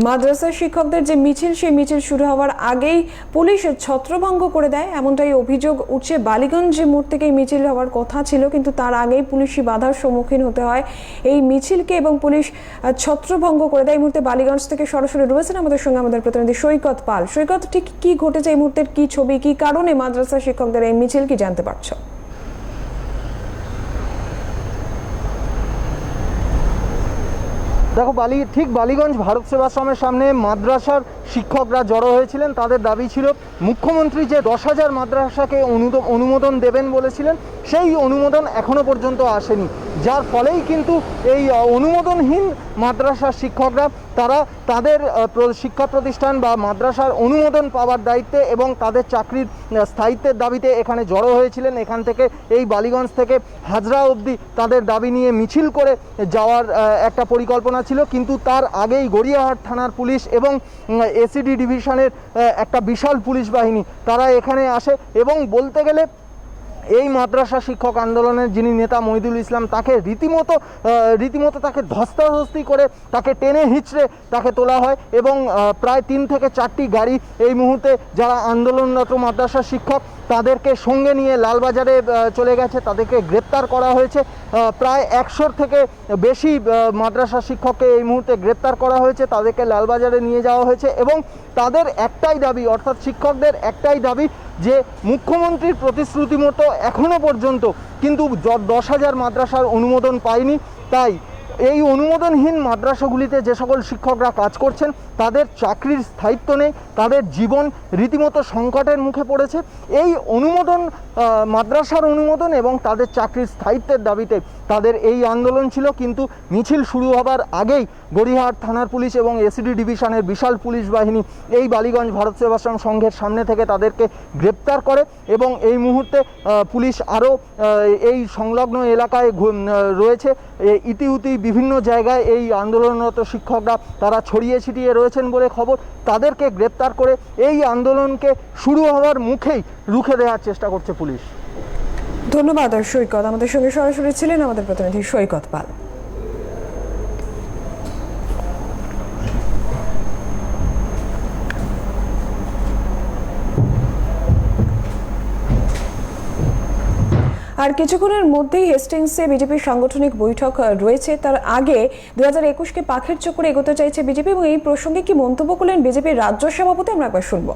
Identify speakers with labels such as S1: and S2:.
S1: মাদ্রাসা শিক্ষকদের যে মিছিল, সেই মিছিল শুরু হওয়ার আগেই পুলিশ ছত্রভঙ্গ করে দেয়, এমনটাই অভিযোগ উঠছে। বালিগঞ্জ মোড় থেকেই মিছিল হওয়ার কথা ছিল, কিন্তু তার আগেই পুলিশি বাধার সম্মুখীন হতে হয় এই মিছিলকে এবং পুলিশ ছত্রভঙ্গ করে দেয়। এই মুহূর্তে বালিগঞ্জ থেকে সরাসরি রয়েছেন আমাদের সঙ্গে আমাদের প্রতিনিধি সৈকত পাল। সৈকত, ঠিক কি ঘটেছে এই মুহূর্তের কি ছবি, কি কারণে মাদ্রাসা শিক্ষকদের এই মিছিল, কি জানতে পারছো?
S2: দেখো, বালিগঞ্জ ভারত সেবাশ্রমের সামনে মাদ্রাসার শিক্ষকরা জড়ো হয়েছিলেন। তাদের দাবি ছিল মুখ্যমন্ত্রী যে 10,000 মাদ্রাসাকে অনুমোদন দেবেন বলেছিলেন, সেই অনুমোদন এখনো পর্যন্ত আসেনি, যার ফলেই কিন্তু এই অনুমোদনহীন মাদ্রাসার শিক্ষকরা তারা তাদের শিক্ষা প্রতিষ্ঠান বা মাদ্রাসার অনুমোদন পাওয়ার দায়িত্বে এবং তাদের চাকরির স্থায়িত্বের দাবিতে এখানে জড়ো হয়েছিলেন। এখান থেকে এই বালিগঞ্জ থেকে হাজরা অবধি তাদের দাবি নিয়ে মিছিল করে যাওয়ার একটা পরিকল্পনা ছিল, কিন্তু তার আগেই গড়িয়াহাট থানার পুলিশ এবং এসিডি ডিভিশনের একটা বিশাল পুলিশ বাহিনী তারা এখানে আসে এবং বলতে গেলে এই মাদ্রাসা শিক্ষক আন্দোলনের যিনি নেতা মহিদুল ইসলাম, তাকে রীতিমতো তাকে ধস্তাধস্তি করে তাকে টেনে হিঁচড়ে তাকে তোলা হয় এবং প্রায় 3 থেকে 4টি গাড়ি এই মুহূর্তে যারা আন্দোলনরত মাদ্রাসা শিক্ষক তাদেরকে সঙ্গে নিয়ে লালবাজারে চলে গেছে, তাদেরকে গ্রেপ্তার করা হয়েছে। প্রায় 100 থেকে বেশি মাদ্রাসা শিক্ষককে এই মুহূর্তে গ্রেপ্তার করা হয়েছে, তাদেরকে লালবাজারে নিয়ে যাওয়া হয়েছে এবং তাদের একটাই দাবি, অর্থাৎ শিক্ষকদের একটাই দাবি যে মুখ্যমন্ত্রীর প্রতিশ্রুতি মতো এখনও পর্যন্ত কিন্তু 10,000 মাদ্রাসার অনুমোদন পায়নি। তাই এই অনুমোদনহীন মাদ্রাসাগুলিতে যে সকল শিক্ষকরা কাজ করছেন তাদের চাকরির স্থায়িত্ব নেই, তাদের জীবন রীতিমতো সংকটের মুখে পড়েছে। এই মাদ্রাসার অনুমোদন এবং তাদের চাকরির স্থায়িত্বের দাবিতে তাদের এই আন্দোলন ছিল, কিন্তু মিছিল শুরু হবার আগেই গড়িয়াহাট থানার পুলিশ এবং এসিডি ডিভিশনের বিশাল পুলিশ বাহিনী এই বালিগঞ্জ ভারত সেবাশ্রম সংঘের সামনে থেকে তাদেরকে গ্রেপ্তার করে এবং এই মুহূর্তে পুলিশ আরও এই সংলগ্ন এলাকায় রয়েছে। ইতিউতি বিভিন্ন জায়গায় এই আন্দোলনরত শিক্ষকরা তারা ছড়িয়ে ছিটিয়ে রয়েছেন বলে খবর। তাদেরকে গ্রেপ্তার করে এই আন্দোলনকে শুরু হওয়ার মুখেই রুখে দেওয়ার চেষ্টা করছে পুলিশ।
S1: ধন্যবাদ সৈকত, আমাদের সঙ্গে সরাসরি ছিলেন আমাদের প্রতিনিধি সৈকত পাল। আর কিছুক্ষণের মধ্যেই হেস্টিংসে বিজেপির সাংগঠনিক বৈঠক রয়েছে। তার আগে 2021কে পাখের চক্করে এগোতে চাইছে বিজেপি এবং এই প্রসঙ্গে কি মন্তব্য করলেন বিজেপির রাজ্য সভাপতি, আমরা একবার শুনবো।